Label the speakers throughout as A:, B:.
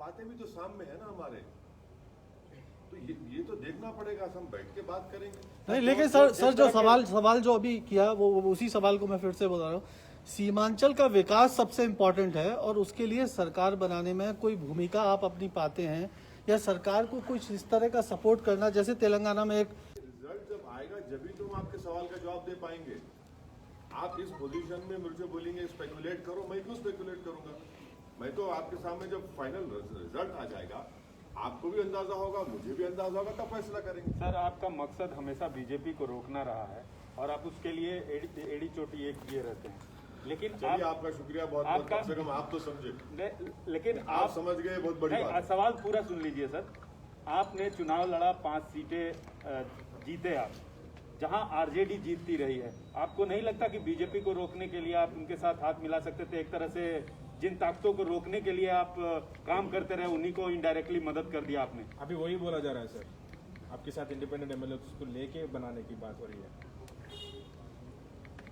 A: बातें भी तो सामने है ना हमारे, तो ये तो देखना पड़ेगा, हम बैठ के बात करेंगे।
B: नहीं, लेकिन सर जो सवाल जो अभी किया वो उसी सवाल को मैं फिर से बता रहा हूँ। सीमांचल का विकास सबसे इम्पोर्टेंट है और उसके लिए सरकार बनाने में कोई भूमिका आप अपनी पाते हैं, या सरकार को कुछ इस तरह का सपोर्ट करना, जैसे तेलंगाना में एक
A: रिजल्ट जब आएगा जब ही तुम आपके सवाल का जवाब दे पाएंगे। आप इस पोजीशन में मुझे बोलेंगे स्पेकुलेट करो, मैं क्यों स्पेकुलेट करूंगा? मैं तो आपके सामने जब फाइनल रिजल्ट आ जाएगा आपको भी अंदाजा होगा, मुझे भी अंदाजा होगा, तब फैसला करेंगे।
C: सर, आपका मकसद हमेशा बीजेपी को रोकना रहा है और आप उसके लिए एड़ी चोटी एक किए रहते हैं, लेकिन
A: चलिए आपका शुक्रिया बहुत बहुत, कम से कम आप तो समझे।
C: लेकिन
A: आप समझ गए, बहुत बड़ी बात है।
C: सवाल पूरा सुन लीजिए सर। आपने चुनाव लड़ा, 5 सीटें जीते आप, जहां आरजेडी जीतती रही है। आपको नहीं लगता कि बीजेपी को रोकने के लिए आप उनके साथ हाथ मिला सकते थे? एक तरह से जिन ताकतों को रोकने के लिए आप काम करते रहे, उन्हीं को इनडायरेक्टली मदद कर दिया आपने।
D: अभी वही बोला जा रहा है सर, आपके साथ इंडिपेंडेंट एमएलए को लेके बनाने की बात हो रही है।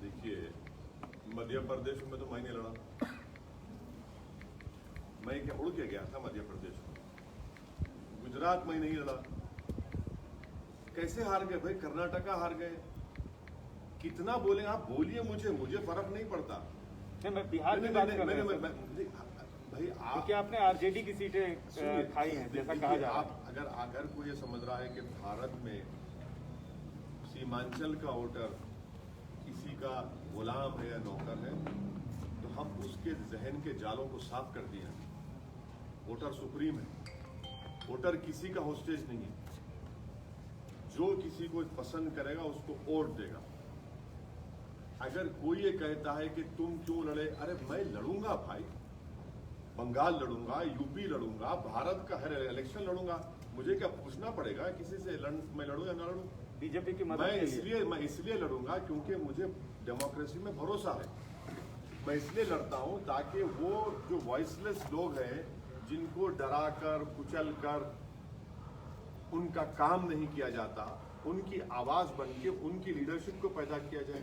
A: देखिए, मध्य प्रदेश में तो मैं नहीं लड़ा, मैं क्या उड़ के गया था मध्य प्रदेश में। गुजरात में नहीं लड़ा, कैसे हार गए भाई? कर्नाटका हार गए। कितना बोले आप, बोलिए, मुझे फर्क नहीं पड़ता।
C: नहीं, मैं बिहार की बात कर रहा हूं
A: भाई।
C: क्योंकि आपने आरजेडी की सीटें खाई हैं, जैसा कहा जा रहा है।
A: अगर कोई ये समझ रहा है कि भारत में सीमांचल का वोटर किसी का गुलाम है या नौकर है, तो हम उसके जहन के जालों को साफ कर दिया। वोटर सुप्रीम है, वोटर किसी का होस्टेज नहीं है। जो किसी को पसंद करेगा उसको वोट देगा। अगर कोई ये कहता है कि तुम क्यों लड़े, अरे मैं लड़ूंगा भाई, बंगाल लड़ूंगा, यूपी लड़ूंगा, भारत का हर इलेक्शन लड़ूंगा। मुझे क्या पूछना पड़ेगा किसी से मैं लड़ूं या ना लड़ूं?
C: बीजेपी की मदद
A: मैं इसलिए लड़ूंगा क्योंकि मुझे डेमोक्रेसी में भरोसा है। मैं इसलिए लड़ता हूं ताकि वो जो वॉइसलेस लोग हैं, जिनको डरा कर कुचल कर उनका काम नहीं किया जाता, उनकी आवाज बन के उनकी लीडरशिप को पैदा किया जाए।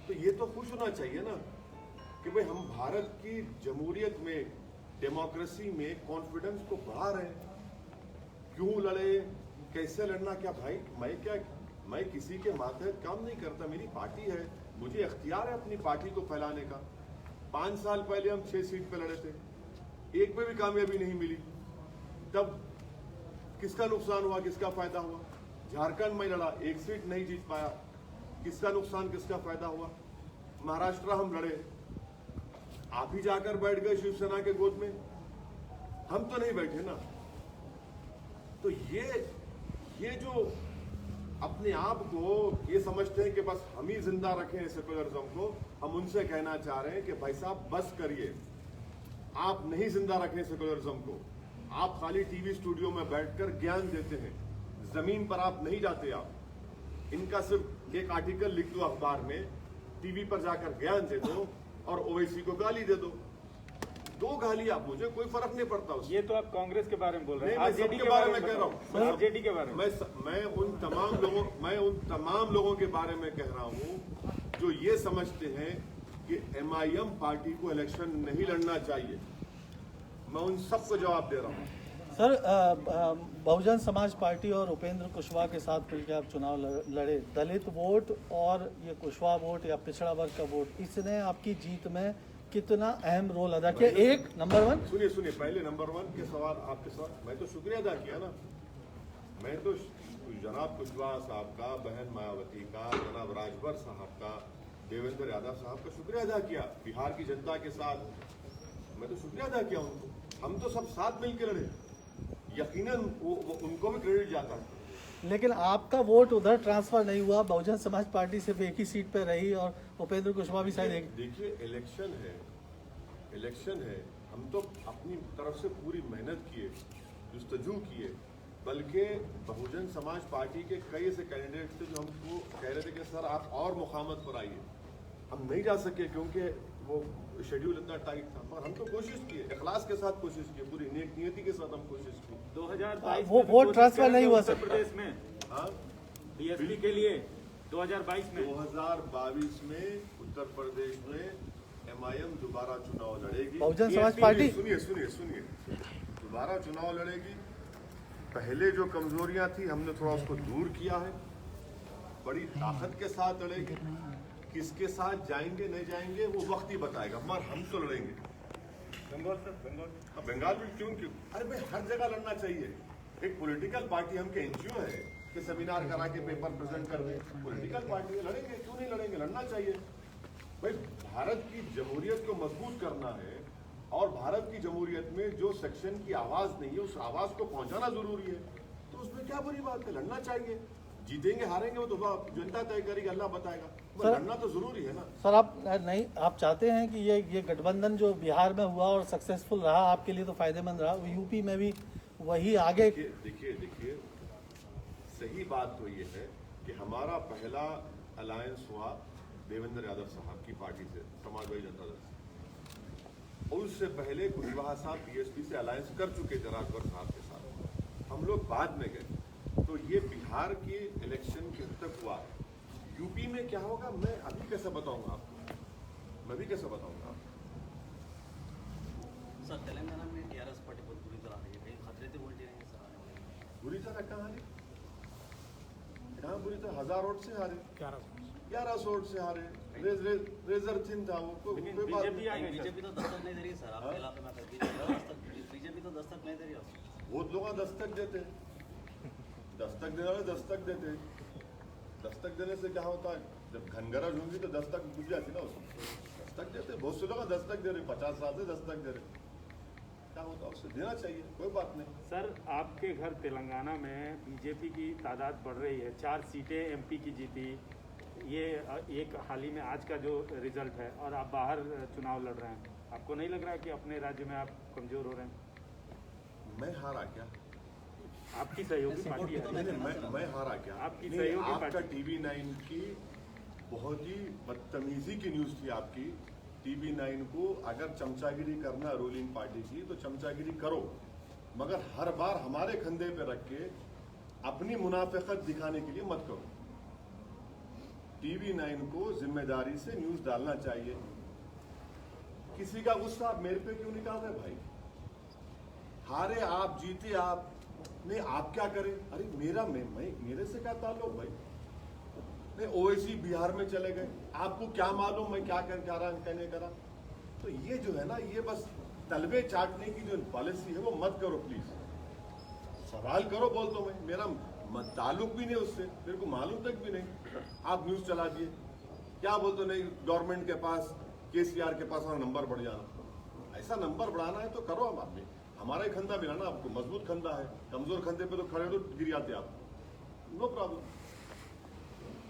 A: तो ये तो खुश होना चाहिए ना कि भाई हम भारत की जमहूरियत में, डेमोक्रेसी में कॉन्फिडेंस को बढ़ा रहे हैं। क्यों लड़े, कैसे लड़ना, क्या भाई मैं किसी के मातहत काम नहीं करता। मेरी पार्टी है, मुझे इख्तियार है अपनी पार्टी को फैलाने का। 5 साल पहले हम 6 सीट पे लड़े थे, एक में भी कामयाबी नहीं मिली। तब किसका नुकसान हुआ, किसका फायदा हुआ? झारखंड में लड़ा, 1 सीट नहीं जीत पाया, किसका नुकसान, किसका फायदा हुआ? महाराष्ट्र हम लड़े, आप ही जाकर बैठ गए शिवसेना के गोद में, हम तो नहीं बैठे ना। तो ये जो अपने आप को ये समझते हैं कि बस हम ही जिंदा रखें सेकुलरिज्म को, हम उनसे कहना चाह रहे हैं कि भाई साहब बस करिए, आप नहीं जिंदा रखें सेकुलरिज्म को। आप खाली टीवी स्टूडियो में बैठकर ज्ञान देते हैं, जमीन पर आप नहीं जाते। आप इनका सिर्फ एक आर्टिकल लिख दो अखबार में, टीवी पर जाकर ज्ञान दे दो और ओवैसी को गाली दे दो। 2 गालियां, मुझे कोई फर्क नहीं पड़ता उससे।
C: ये तो आप कांग्रेस के बारे में बोल रहे हैं,
A: मैं सबके बारे में कह रहा हूँ,
C: आरजेडी के बारे में।
A: मैं उन तमाम लोगों के बारे में कह रहा हूँ जो ये समझते हैं कि एमआईएम पार्टी को इलेक्शन नहीं लड़ना चाहिए। मैं उन सबको जवाब दे रहा हूँ।
B: सर, बहुजन समाज पार्टी और उपेंद्र कुशवाहा के साथ मिलकर आप चुनाव लड़े। दलित वोट और ये कुशवाहा वोट या पिछड़ा वर्ग का वोट, इसने आपकी जीत में कितना अहम रोल अदा किया? एक नंबर 1
A: सुनिए, पहले नंबर 1 के सवाल आपके साथ मैं तो शुक्रिया अदा किया ना। मैं तो जनाब कुशवाहा साहब का, बहन मायावती का, जनाब राजभर साहब का, देवेंद्र यादव साहब का शुक्रिया अदा किया। बिहार की जनता के साथ मैं तो शुक्रिया अदा किया उनको। हम तो सब साथ मिलकर लड़े, यकीनन उनको भी क्रेडिट जाता है।
B: लेकिन आपका वोट उधर ट्रांसफर नहीं हुआ, बहुजन समाज पार्टी सिर्फ एक ही सीट पे रही और उपेंद्र कुशवाहा भी शायद एक।
A: देखिए, इलेक्शन है, हम तो अपनी तरफ से पूरी मेहनत किए, जुस्तजू किए। बल्कि बहुजन समाज पार्टी के कई ऐसे कैंडिडेट थे जो हमको कह रहे थे कि सर आप और मुखामत पर आइए। हम नहीं जा सके क्योंकि वो शेड्यूल इतना टाइट था, मगर हम तो कोशिश किए, इखलास के साथ कोशिश की, पूरी नियति के साथ हम कोशिश की।
C: 2022
B: वो वोट ट्रांसफर नहीं हुआ
C: उत्तर प्रदेश में,
A: हाँ,
C: बीएसपी के लिए 2022 में
A: 2022 में उत्तर प्रदेश में एमआईएम दोबारा चुनाव लड़ेगी।
B: बहुजन समाज पार्टी।
A: सुनिए दोबारा चुनाव लड़ेगी। पहले जो कमजोरियां थी हमने थोड़ा उसको दूर किया है, बड़ी ताकत के साथ लड़ेगी। किसके साथ जाएंगे नहीं जाएंगे वो वक्त ही बताएगा, मगर हम तो लड़ेंगे।
C: बंगाल सर, बंगाल
A: बंगाल में क्यों? अरे भाई हर जगह लड़ना चाहिए। एक पॉलिटिकल पार्टी हम के एनजीओ है कि सेमिनार करा के पेपर प्रेजेंट कर दे, पॉलिटिकल पार्टी है, लड़ेंगे क्यों नहीं लड़ेंगे, लड़ना चाहिए भाई। भारत की जमहूरियत को मजबूत करना है और भारत की जमहूरियत में जो सेक्शन की आवाज नहीं है उस आवाज को पहुंचाना जरूरी है, तो उसमें क्या बुरी बात है, लड़ना चाहिए। जीतेंगे हारेंगे वो तो जनता तय करेगी, अल्लाह बताएगा, पर लड़ना तो जरूरी है ना।
B: सर आप चाहते हैं कि ये गठबंधन जो बिहार में हुआ और सक्सेसफुल रहा आपके लिए तो फायदेमंद रहा, यूपी में भी वही आगे।
A: देखिए सही बात तो ये है कि हमारा पहला अलायंस हुआ देवेंद्र यादव साहब की पार्टी से, समाजवादी जनता दल से, और उससे पहले कुशवाहा साहब बीएसपी से अलायंस कर चुके थे राजभर साहब के साथ, हम लोग बाद में गए। तो ये बिहार की इलेक्शन किस तक हुआ, यूपी में क्या होगा मैं अभी कैसे बताऊंगा आपको, मैं भी कैसे बताऊंगा आपको।
E: सर तेलंगाना में टीआरएस पार्टी बहुत बुरी तरह हारी है, कहीं खतरे थे उल्टी नहीं सर आने वाले?
A: बुरी तरह कहाँ हारे, कहाँ बुरी तरह? 1000 वोट से हारे, 1100 वोट से हारे, रेजर थिन था वो,
C: लेकिन
A: कोई बात
C: बीजेपी
A: नहीं।
C: आ गई सर।
E: बीजेपी तो दस्तक नहीं दे रही सर आपके इलाके में, बीजेपी तो दस्तक नहीं दे रही है।
A: बहुत लोग दस्तक देते, दस्तक देने वाले दस्तक देते, दस्तक देने से क्या होता है, जब घनगरज होंगी तो दस्तक बुझ जाती ना उसमें, दस्तक देते, बहुत से लोग दस्तक दे रहे, 50 साल से दस्तक दे रहे, क्या होता है उससे देना चाहिए, कोई बात नहीं।
C: सर आपके घर तेलंगाना में बीजेपी की तादाद बढ़ रही है, 4 सीटें एमपी की जीती, ये एक हाल ही में आज का जो रिजल्ट है, और आप बाहर चुनाव लड़ रहे हैं, आपको नहीं लग रहा है कि अपने राज्य में आप कमजोर हो रहे हैं?
A: मैं हारा क्या?
C: आपकी सहयोगी पार्टी है।
A: मैं हारा क्या?
C: आपकी
A: नहीं,
C: सहयोगी
A: आपका
C: पार्टी।
A: TV9 की बहुत ही बदतमीजी की न्यूज थी आपकी। TV9 को अगर चमचागिरी करना रूलिंग पार्टी की तो चमचागिरी करो, मगर हर बार हमारे कंधे पे रख के अपनी मुनाफिकत दिखाने के लिए मत करो। TV9 को जिम्मेदारी से न्यूज डालना चाहिए। किसी का गुस्सा आप मेरे पे क्यों निकाल रहे भाई? हारे आप, जीते आप, नहीं आप क्या करें? अरे मेरे से क्या ताल्लुक भाई? नहीं ओवैसी बिहार में चले गए, आपको क्या मालूम मैं क्या कहने करा? तो ये जो है ना, ये बस तलबे चाटने की जो पॉलिसी है वो मत करो प्लीज। सवाल करो बोल तो मैं, मेरा ताल्लुक भी नहीं उससे, मेरे को मालूम तक भी नहीं। आप न्यूज चला दिए, क्या बोलते नहीं गवर्नमेंट के पास, केसीआर के पास नंबर बढ़ जाना। ऐसा नंबर बढ़ाना है तो करो, हम आपने हमारा ही खंदा मिला ना आपको, मजबूत खंदा है, कमजोर खंदे पे तो खड़े तो गिर जाते आप, no problem.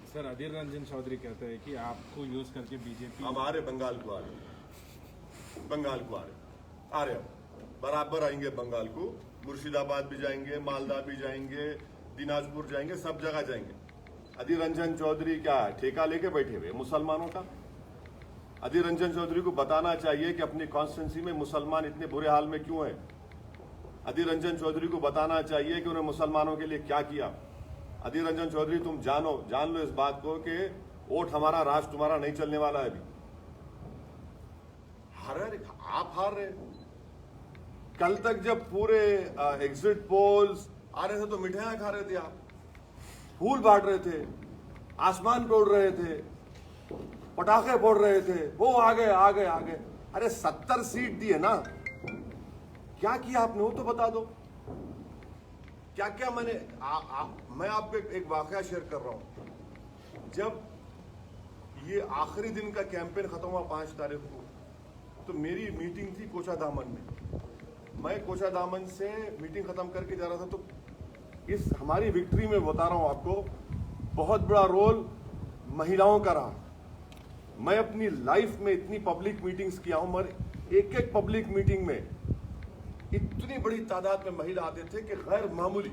D: Sir Adhir Ranjan Chaudhary कहते हैं कि आपको यूज करके बीजेपी
A: हम आ रहे बंगाल को, आ रहे बंगाल को, आ रहे हम बराबर आएंगे बंगाल को, मुर्शिदाबाद भी जाएंगे, मालदा भी जाएंगे, दिनाजपुर जाएंगे, सब जगह जाएंगे। अधीर रंजन चौधरी क्या ठेका लेके बैठे हुए मुसलमानों का? अधीर रंजन चौधरी को बताना चाहिए कि अपनी कॉन्स्टिट्यूंसी में मुसलमान इतने बुरे हाल में क्यों हैं। अधीर रंजन चौधरी को बताना चाहिए कि उन्हें मुसलमानों के लिए क्या किया। अधीर रंजन चौधरी तुम जान लो इस बात को कि वोट हमारा, राज तुम्हारा नहीं चलने वाला है। अभी आप हार रहे। कल तक जब पूरे एग्जिट पोल्स आ रहे थे तो मिठाइयां खा रहे थे आप, फूल बांट रहे थे, आसमान पे उड़ रहे थे, पटाखे फोड़ रहे थे, वो आगे। अरे 70 सीट दी है ना, क्या किया आपने वो तो बता दो। क्या मैंने मैं आपको एक वाकया शेयर कर रहा हूं। जब ये आखिरी दिन का कैंपेन खत्म हुआ 5 तारीख को, तो मेरी मीटिंग थी कोचाधामन में। मैं कोचाधामन से मीटिंग खत्म करके जा रहा था, तो इस हमारी विक्ट्री में बता रहा हूं आपको, बहुत बड़ा रोल महिलाओं का रहा। मैं अपनी लाइफ में इतनी पब्लिक मीटिंग्स किया हूं, मगर एक पब्लिक मीटिंग में इतनी बड़ी तादाद में महिला आते थे कि गैर मामूली,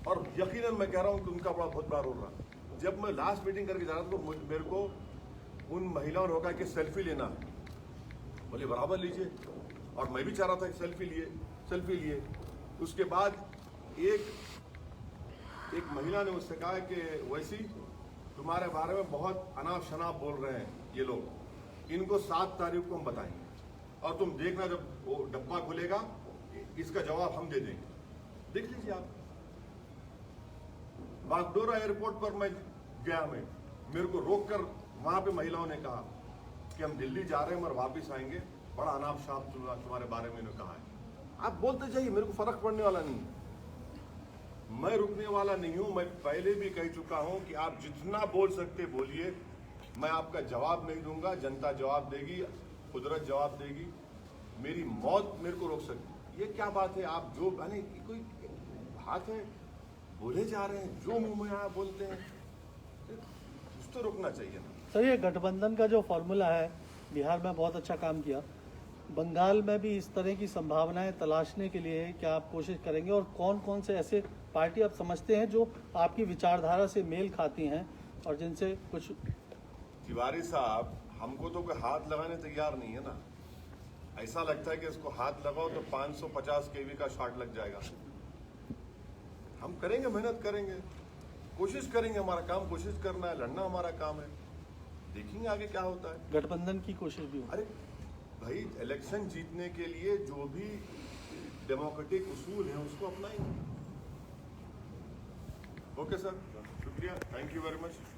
A: और यकीनन मैं कह रहा हूं कि उनका बहुत बड़ा रोल रहा। जब मैं लास्ट मीटिंग करके जा रहा था तो मेरे को उन महिलाओं ने रोका कि सेल्फी लेना है। बोले बराबर लीजिए, और मैं भी चाह रहा था कि सेल्फी लिए। उसके बाद एक महिला ने मुझसे कहा कि वैसी तुम्हारे बारे में बहुत अनाप शनाप बोल रहे हैं ये लोग, इनको 7 तारीख को हम बताएंगे, और तुम देखना जब वो डब्बा खुलेगा इसका जवाब हम दे देंगे। देख लीजिए आप, बागडोरा एयरपोर्ट पर मैं गया, मेरे को रोककर वहां पे महिलाओं ने कहा कि हम दिल्ली जा रहे हैं और वापस आएंगे, बड़ा अनाप शनाप तुम्हारे बारे में इन्होंने कहा है। आप बोलते जाइए, मेरे को फर्क पड़ने वाला नहीं है, मैं रुकने वाला नहीं हूं। मैं पहले भी कह चुका हूं कि आप जितना बोल सकते बोलिए, मैं आपका जवाब नहीं दूंगा, जनता जवाब देगी, कुदरत जवाब देगी, मेरी मौत मेरे को रोक सकती। ये क्या बात है? आप जो यानी कोई बात है, बोले जा रहे हैं, जो मुंह में आया बोलते हैं, कुछ तो रुकना चाहिए ना।
B: सर, ये गठबंधन का जो फॉर्मूला है, बिहार में बहुत अच्छा काम किया, बंगाल में भी इस तरह की संभावनाएं तलाशने के लिए क्या आप कोशिश करेंगे, और कौन कौन से ऐसे पार्टी आप समझते हैं जो आपकी विचारधारा से मेल खाती हैं और जिनसे कुछ?
A: तिवारी साहब, हमको तो कोई हाथ लगाने तैयार नहीं है ना। ऐसा लगता है कि इसको हाथ लगाओ तो 550 केवी का शॉट लग जाएगा। हम करेंगे, मेहनत करेंगे, कोशिश करेंगे, हमारा काम कोशिश करना है, लड़ना हमारा काम है, देखेंगे आगे क्या होता है।
B: गठबंधन की कोशिश भी हो।
A: अरे भाई, इलेक्शन जीतने के लिए जो भी डेमोक्रेटिक उसूल है उसको अपनाएंगे। ओके सर, शुक्रिया, थैंक यू वेरी मच।